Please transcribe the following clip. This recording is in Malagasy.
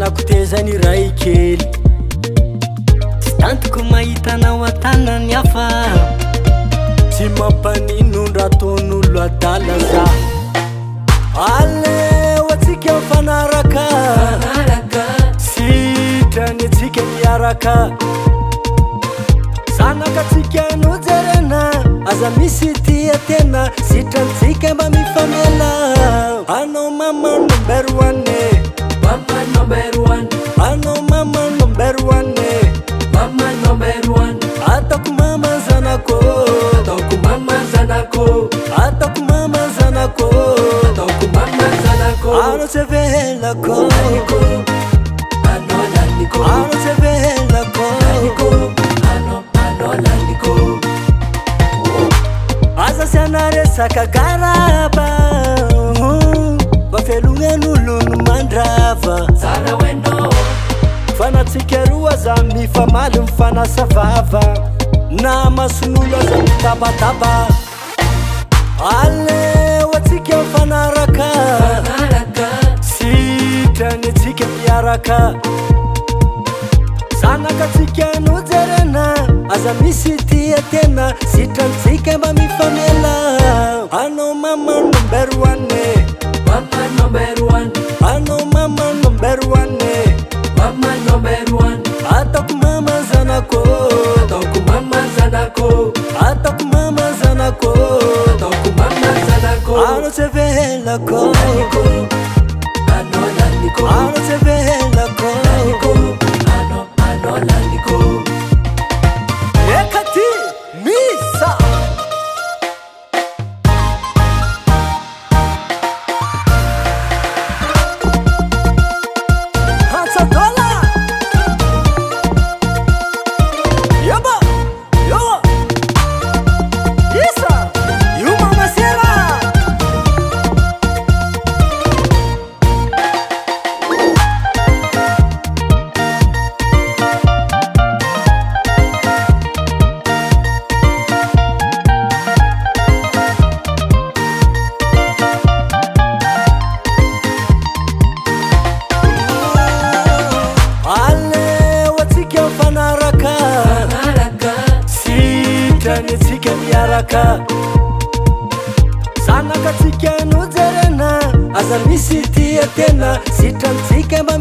zanakutezany ray kely tantiko mahitanao atanany hafa tsy mampanindra ton'olo adala za aleo atsika mifanaraka sitrany atsika miaraka zanakatsika nojerena aza misy tia tena sitrantsika mba mifamela anao mama number one Mama number one, anao mama number one mama number one. atako mama zanako Ataoko mama zanako, atako mama zanako ataoko mama zanako. ano sevelako Naniko, ano naniko, ano sevelako naniko, ano naniko. aza sianaresaka garaba vafelognan'olony mandrava Sara wendo, fanatsika roa aza mifamaly mifanasa vava na mason'olo aza mitabataba aleo atsika mifanaraka naraka, sitrany atsika miaraka zanakatsika nojerena aza misy tia tena sitrantsika mba mifamela anao mama number one mama number one, anao mama number one mama number one. atako mama zanako Ataoko mama zanako, atako mama zanako ataoko mama zanako. ano sevelako Naniko, ano naniko, ano sevelako naniko, ano naniko. ekati misa $100 yaba yaba isa yuma masera aleo atsika mifanaraka Naraka, sitrany atsika miaraka zanakatsika nojerena aza misy tia tena sitrantsika mba